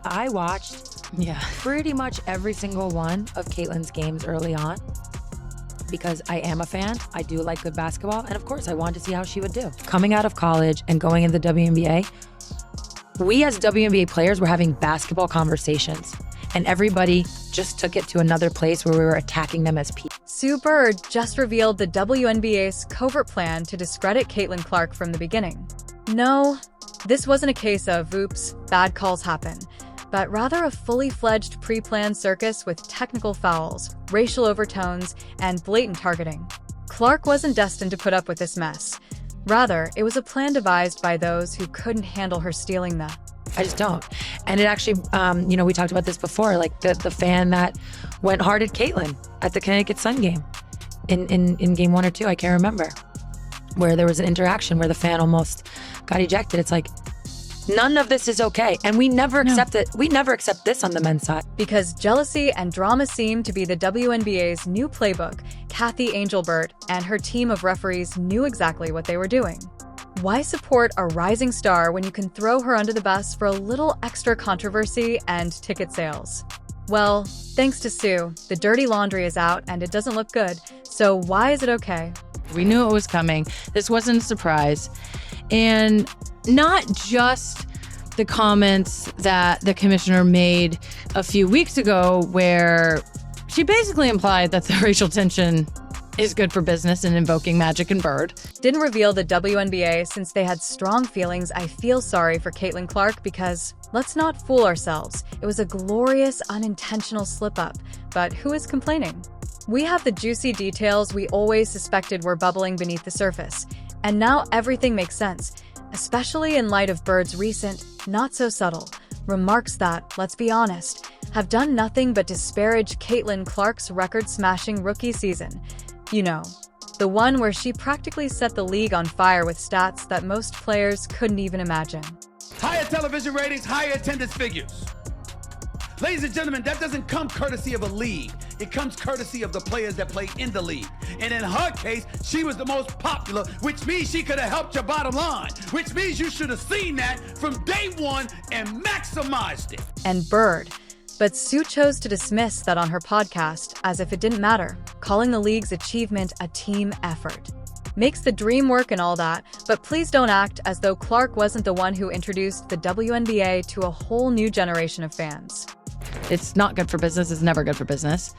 I watched pretty much every single one of Caitlin's games early on because I am a fan. I do like good basketball. And of course, I wanted to see how she would do. Coming out of college and going into the WNBA, we as WNBA players were having basketball conversations. And everybody just took it to another place where we were attacking them as people. Sue Bird just revealed the WNBA's covert plan to discredit Caitlin Clark from the beginning. No, this wasn't a case of, oops, bad calls happen, but rather a fully fledged pre-planned circus with technical fouls, racial overtones, and blatant targeting. Clark wasn't destined to put up with this mess. Rather, it was a plan devised by those who couldn't handle her stealing the... I just don't. And it actually, we talked about this before, like the fan that went hard at Caitlin at the Connecticut Sun game in game 1 or 2, I can't remember, where there was an interaction where the fan almost got ejected. It's like, none of this is okay. And we never accept it. We never accept this on the men's side. Because jealousy and drama seem to be the WNBA's new playbook, Kathy Angelbert and her team of referees knew exactly what they were doing. Why support a rising star when you can throw her under the bus for a little extra controversy and ticket sales? Well, thanks to Sue, the dirty laundry is out and it doesn't look good. So why is it okay? We knew it was coming. This wasn't a surprise. And not just the comments that the commissioner made a few weeks ago where she basically implied that the racial tension is good for business and invoking Magic and Bird. Didn't reveal the WNBA since they had strong feelings. I feel sorry for Caitlin Clark because, let's not fool ourselves, it was a glorious, unintentional slip-up. But who is complaining? We have the juicy details we always suspected were bubbling beneath the surface. And now everything makes sense, especially in light of Bird's recent, not-so-subtle, remarks that, let's be honest, have done nothing but disparage Caitlin Clark's record-smashing rookie season. You know, the one where she practically set the league on fire with stats that most players couldn't even imagine. Higher television ratings, higher attendance figures. Ladies and gentlemen, that doesn't come courtesy of a league. It comes courtesy of the players that play in the league. And in her case, she was the most popular, which means she could have helped your bottom line, which means you should have seen that from day one and maximized it. And Bird. But Sue chose to dismiss that on her podcast as if it didn't matter, calling the league's achievement a team effort. Makes the dream work and all that, but please don't act as though Clark wasn't the one who introduced the WNBA to a whole new generation of fans. It's not good for business. It's never good for business.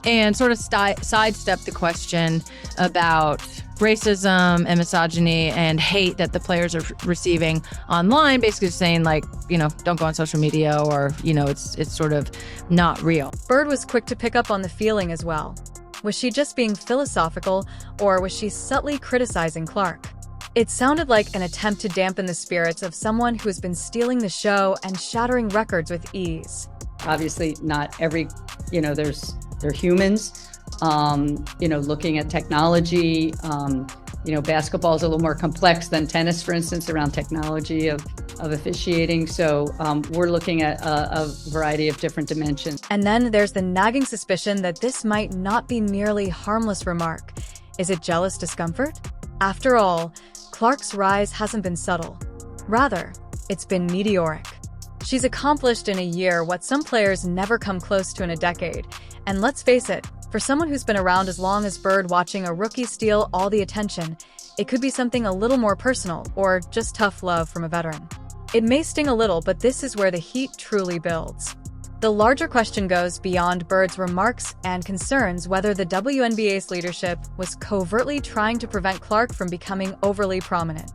And sort of sidestep the question about racism and misogyny and hate that the players are receiving online, basically saying like, don't go on social media or, it's sort of not real. Bird was quick to pick up on the feeling as well. Was she just being philosophical or was she subtly criticizing Clark? It sounded like an attempt to dampen the spirits of someone who has been stealing the show and shattering records with ease. Obviously, not every, they're humans, looking at technology. Basketball is a little more complex than tennis, for instance, around technology of officiating. So we're looking at a variety of different dimensions. And then there's the nagging suspicion that this might not be merely harmless remark. Is it jealous discomfort? After all, Clark's rise hasn't been subtle. Rather, it's been meteoric. She's accomplished in a year what some players never come close to in a decade. And let's face it, for someone who's been around as long as Bird, watching a rookie steal all the attention, it could be something a little more personal or just tough love from a veteran. It may sting a little, but this is where the heat truly builds. The larger question goes beyond Bird's remarks and concerns whether the WNBA's leadership was covertly trying to prevent Clark from becoming overly prominent.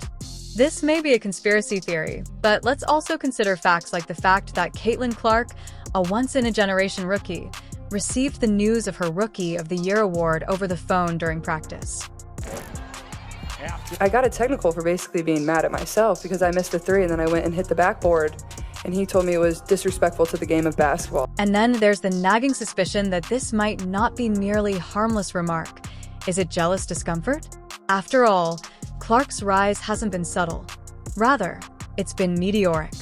This may be a conspiracy theory, but let's also consider facts like the fact that Caitlin Clark, a once-in-a-generation rookie, received the news of her Rookie of the Year award over the phone during practice. I got a technical for basically being mad at myself because I missed a three and then I went and hit the backboard, and he told me it was disrespectful to the game of basketball. And then there's the nagging suspicion that this might not be merely harmless remark. Is it jealous discomfort? After all, Clark's rise hasn't been subtle. Rather, it's been meteoric.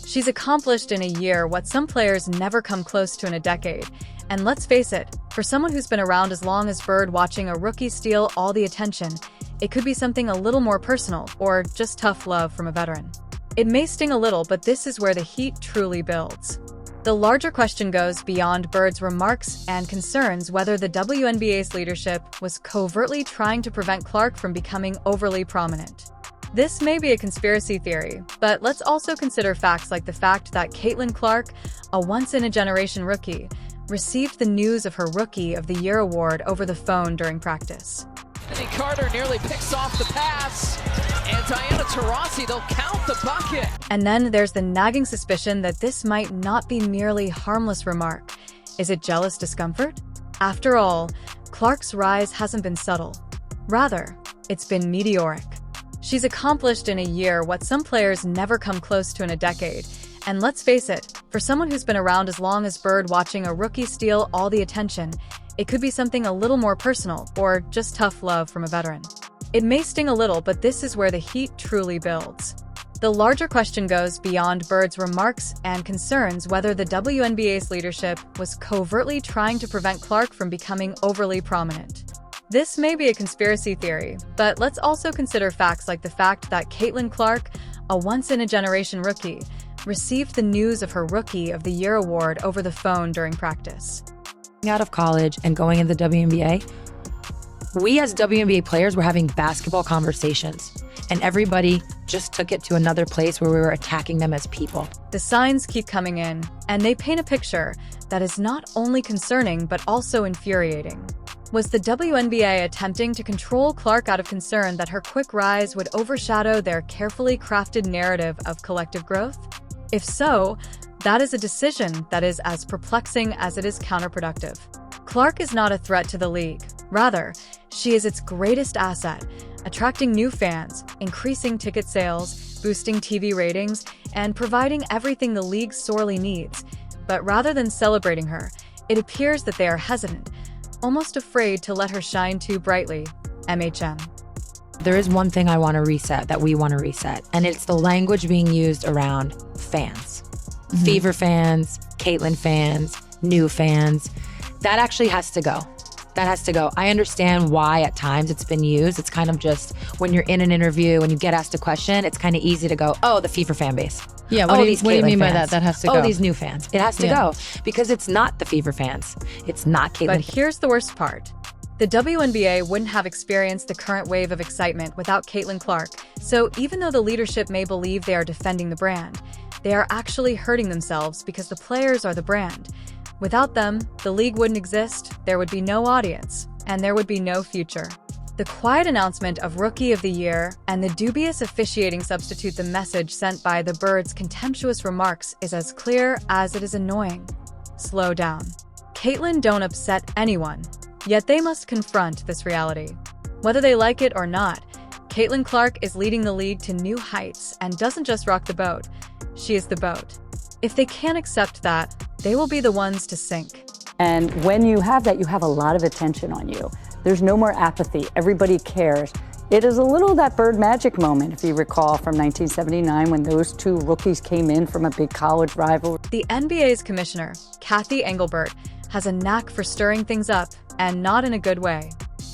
She's accomplished in a year what some players never come close to in a decade. And let's face it, for someone who's been around as long as Bird, watching a rookie steal all the attention, it could be something a little more personal or just tough love from a veteran. It may sting a little, but this is where the heat truly builds. The larger question goes beyond Bird's remarks and concerns whether the WNBA's leadership was covertly trying to prevent Clark from becoming overly prominent. This may be a conspiracy theory, but let's also consider facts like the fact that Caitlin Clark, a once-in-a-generation rookie, received the news of her Rookie of the Year award over the phone during practice. Anthony Carter nearly picks off the pass, and Diana Taurasi, they'll count the bucket. And then there's the nagging suspicion that this might not be merely harmless remark. Is it jealous discomfort? After all, Clark's rise hasn't been subtle. Rather, it's been meteoric. She's accomplished in a year what some players never come close to in a decade. And let's face it, for someone who's been around as long as Bird, watching a rookie steal all the attention, it could be something a little more personal or just tough love from a veteran. It may sting a little, but this is where the heat truly builds. The larger question goes beyond Bird's remarks and concerns whether the WNBA's leadership was covertly trying to prevent Clark from becoming overly prominent. This may be a conspiracy theory, but let's also consider facts like the fact that Caitlin Clark, a once-in-a-generation rookie, received the news of her Rookie of the Year award over the phone during practice. Out of college and going into the WNBA, we as WNBA players were having basketball conversations, and everybody just took it to another place where we were attacking them as people. The signs keep coming in, and they paint a picture that is not only concerning but also infuriating. Was the WNBA attempting to control Clark out of concern that her quick rise would overshadow their carefully crafted narrative of collective growth? If so, that is a decision that is as perplexing as it is counterproductive. Clark is not a threat to the league. Rather, she is its greatest asset, attracting new fans, increasing ticket sales, boosting TV ratings, and providing everything the league sorely needs. But rather than celebrating her, it appears that they are hesitant, almost afraid to let her shine too brightly. MHM. There is one thing I want to reset, that we want to reset, and it's the language being used around fans. Fever fans, Caitlin fans, new fans. That actually has to go. That has to go. I understand why at times it's been used. It's kind of just when you're in an interview and you get asked a question, it's kind of easy to go, oh, the Fever fan base. Yeah, what do you mean by that? That has to go. Oh, these new fans. It has to go because it's not the Fever fans. It's not Caitlin. But here's the worst part. The WNBA wouldn't have experienced the current wave of excitement without Caitlin Clark. So even though the leadership may believe they are defending the brand, they are actually hurting themselves because the players are the brand. Without them, the league wouldn't exist, there would be no audience, and there would be no future. The quiet announcement of Rookie of the Year and the dubious officiating substitute the message sent by the Birds' contemptuous remarks is as clear as it is annoying. Slow down. Caitlin don't upset anyone, yet they must confront this reality. Whether they like it or not, Caitlin Clark is leading the league to new heights and doesn't just rock the boat, she is the boat. If they can't accept that, they will be the ones to sink. And when you have that, you have a lot of attention on you. There's no more apathy. Everybody cares. It is a little that Bird magic moment, if you recall, from 1979 when those two rookies came in from a big college rival. The NBA's commissioner, Cathy Engelbert, has a knack for stirring things up, and not in a good way.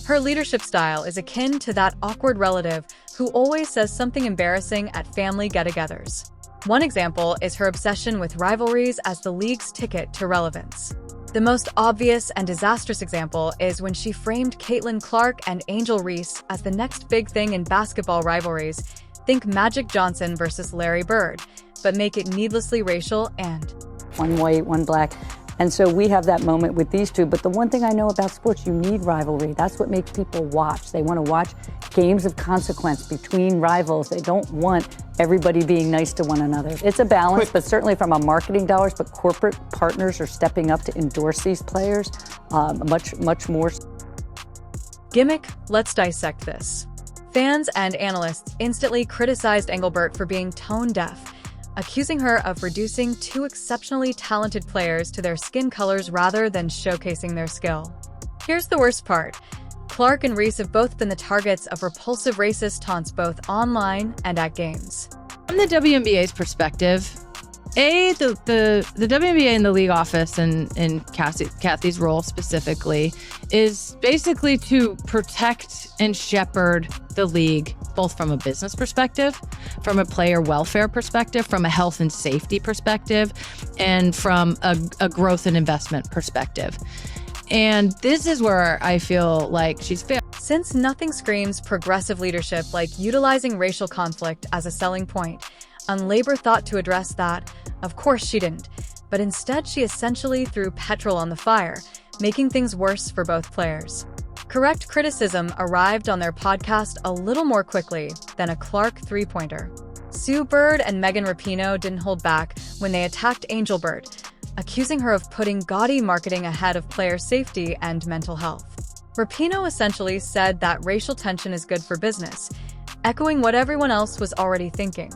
Her leadership style is akin to that awkward relative who always says something embarrassing at family get-togethers. One example is her obsession with rivalries as the league's ticket to relevance. The most obvious and disastrous example is when she framed Caitlin Clark and Angel Reese as the next big thing in basketball rivalries. Think Magic Johnson versus Larry Bird, but make it needlessly racial and one white, one black. And so we have that moment with these two. But the one thing I know about sports, you need rivalry. That's what makes people watch. They want to watch games of consequence between rivals. They don't want everybody being nice to one another. It's a balance, but certainly from a marketing dollars, but corporate partners are stepping up to endorse these players much more. Gimmick, let's dissect this. Fans and analysts instantly criticized Engelbert for being tone deaf, accusing her of reducing two exceptionally talented players to their skin colors rather than showcasing their skill. Here's the worst part. Clark and Reese have both been the targets of repulsive racist taunts both online and at games. From the WNBA's perspective, The WNBA and the league office and Kathy's role specifically is basically to protect and shepherd the league, both from a business perspective, from a player welfare perspective, from a health and safety perspective, and from a growth and investment perspective. And this is where I feel like she's failed. Since nothing screams progressive leadership like utilizing racial conflict as a selling point, and Labor thought to address that, of course she didn't, but instead she essentially threw petrol on the fire, making things worse for both players. Correct criticism arrived on their podcast a little more quickly than a Clark three-pointer. Sue Bird and Megan Rapinoe didn't hold back when they attacked Angel Bird, accusing her of putting gaudy marketing ahead of player safety and mental health. Rapinoe essentially said that racial tension is good for business, echoing what everyone else was already thinking.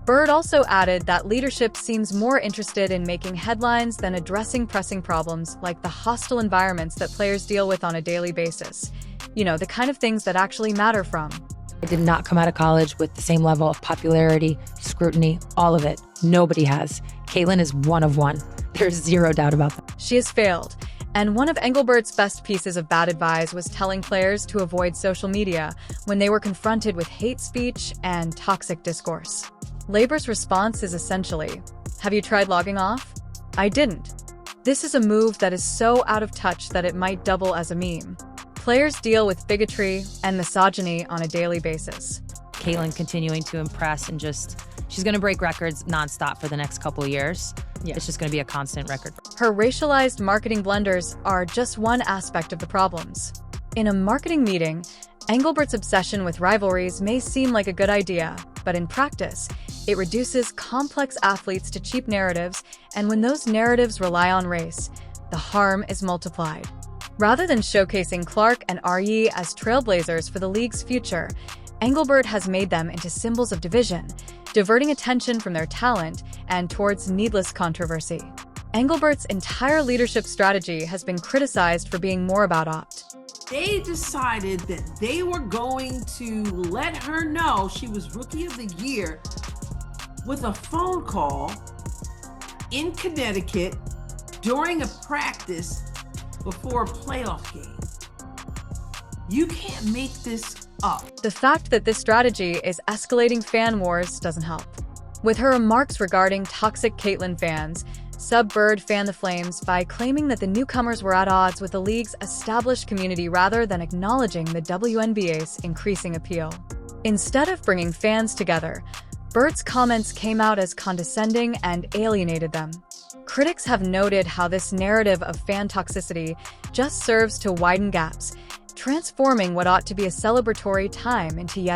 Bird also added that leadership seems more interested in making headlines than addressing pressing problems like the hostile environments that players deal with on a daily basis. You know, the kind of things that actually matter from. I did not come out of college with the same level of popularity, scrutiny, all of it. Nobody has. Caitlin is one of one. There's zero doubt about that. She has failed. And one of Engelbert's best pieces of bad advice was telling players to avoid social media when they were confronted with hate speech and toxic discourse. Labor's response is essentially, have you tried logging off? I didn't. This is a move that is so out of touch that it might double as a meme. Players deal with bigotry and misogyny on a daily basis. Caitlin continuing to impress and she's going to break records nonstop for the next couple of years. Yeah. It's just going to be a constant record. Her racialized marketing blunders are just one aspect of the problems. In a marketing meeting, Engelbert's obsession with rivalries may seem like a good idea, but in practice, it reduces complex athletes to cheap narratives, and when those narratives rely on race, the harm is multiplied. Rather than showcasing Clark and Aryi as trailblazers for the league's future, Engelbert has made them into symbols of division, diverting attention from their talent and towards needless controversy. Engelbert's entire leadership strategy has been criticized for being more about opt. They decided that they were going to let her know she was Rookie of the Year with a phone call in Connecticut during a practice before a playoff game. You can't make this up. The fact that this strategy is escalating fan wars doesn't help. With her remarks regarding toxic Caitlin fans, Sub Bird fanned the flames by claiming that the newcomers were at odds with the league's established community rather than acknowledging the WNBA's increasing appeal. Instead of bringing fans together, Bird's comments came out as condescending and alienated them. Critics have noted how this narrative of fan toxicity just serves to widen gaps, transforming what ought to be a celebratory time into yet